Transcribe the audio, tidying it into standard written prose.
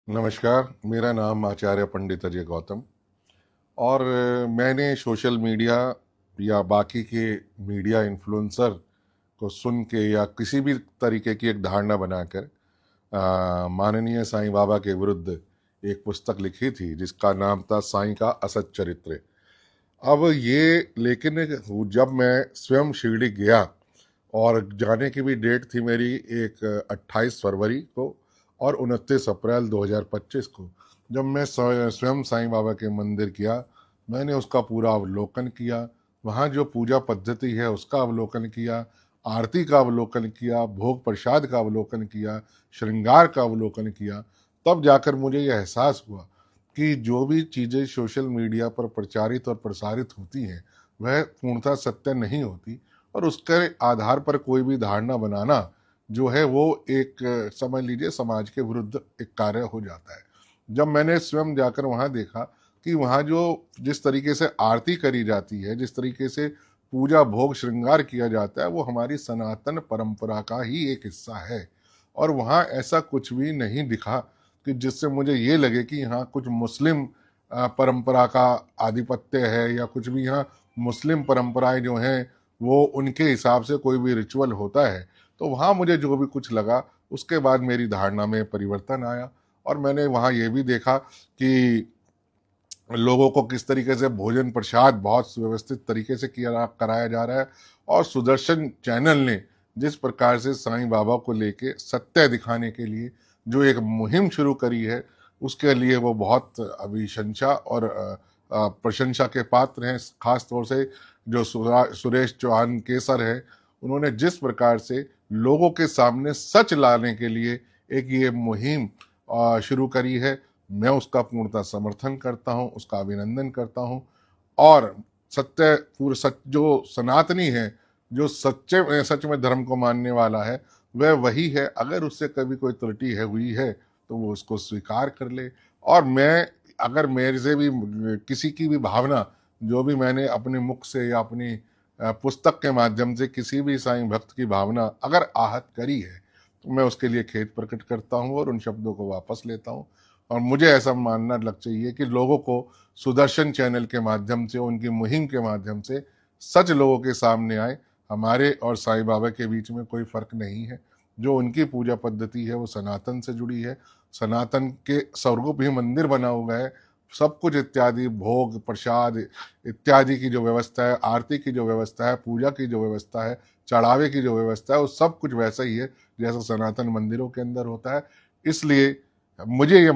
नमस्कार, मेरा नाम आचार्य पंडित अजय गौतम और मैंने सोशल मीडिया या बाकी के मीडिया इन्फ्लुएंसर को सुन के या किसी भी तरीके की एक धारणा बनाकर माननीय साईं बाबा के विरुद्ध एक पुस्तक लिखी थी जिसका नाम था साईं का असत चरित्र। अब ये लेकिन जब मैं स्वयं शिरडी गया और जाने की भी डेट थी मेरी एक 28 फरवरी को और 29 अप्रैल 2025 को, जब मैं स्वयं साईं बाबा के मंदिर गया, मैंने उसका पूरा अवलोकन किया। वहाँ जो पूजा पद्धति है उसका अवलोकन किया, आरती का अवलोकन किया, भोग प्रसाद का अवलोकन किया, श्रृंगार का अवलोकन किया। तब जाकर मुझे यह एहसास हुआ कि जो भी चीज़ें सोशल मीडिया पर प्रचारित और प्रसारित होती हैं वह पूर्णतः सत्य नहीं होती और उसके आधार पर कोई भी धारणा बनाना जो है वो एक समझ लीजिए समाज के विरुद्ध एक कार्य हो जाता है। जब मैंने स्वयं जाकर वहाँ देखा कि वहाँ जो जिस तरीके से आरती करी जाती है, जिस तरीके से पूजा भोग श्रृंगार किया जाता है, वो हमारी सनातन परंपरा का ही एक हिस्सा है। और वहाँ ऐसा कुछ भी नहीं दिखा कि जिससे मुझे ये लगे कि यहाँ कुछ मुस्लिम परंपरा का आधिपत्य है या कुछ भी यहाँ मुस्लिम परंपराएं जो हैं वो उनके हिसाब से कोई भी रिचुअल होता है। तो वहाँ मुझे जो भी कुछ लगा उसके बाद मेरी धारणा में परिवर्तन आया और मैंने वहाँ ये भी देखा कि लोगों को किस तरीके से भोजन प्रसाद बहुत सुव्यवस्थित तरीके से किया कराया जा रहा है और सुदर्शन चैनल ने जिस प्रकार से साईं बाबा को लेके सत्य दिखाने के लिए जो एक मुहिम शुरू करी है उसके लिए वो बहुत अभिशंसा और प्रशंसा के पात्र हैं। खास तौर से जो सुरेश चौहान केसर है, उन्होंने जिस प्रकार से लोगों के सामने सच लाने के लिए एक ये मुहिम शुरू करी है, मैं उसका पूर्णतः समर्थन करता हूँ, उसका अभिनंदन करता हूँ। और सत्य पूर्व सच जो सनातनी है, जो सच्चे सच में धर्म को मानने वाला है, वह वही है। अगर उससे कभी कोई त्रुटि है हुई है तो वो उसको स्वीकार कर ले। और मैं अगर मेरे से भी किसी की भी भावना जो भी मैंने अपने मुख से या अपनी पुस्तक के माध्यम से किसी भी साईं भक्त की भावना अगर आहत करी है तो मैं उसके लिए खेद प्रकट करता हूँ और उन शब्दों को वापस लेता हूँ। और मुझे ऐसा मानना लग चाहिए कि लोगों को सुदर्शन चैनल के माध्यम से, उनकी मुहिम के माध्यम से सच लोगों के सामने आए। हमारे और साईं बाबा के बीच में कोई फर्क नहीं है। जो उनकी पूजा पद्धति है वो सनातन से जुड़ी है। सनातन के स्वरूप ही मंदिर बना हुआ है। सब कुछ इत्यादि भोग प्रसाद इत्यादि की जो व्यवस्था है, आरती की जो व्यवस्था है, पूजा की जो व्यवस्था है, चढ़ावे की जो व्यवस्था है, वो सब कुछ वैसा ही है जैसा सनातन मंदिरों के अंदर होता है। इसलिए मुझे ये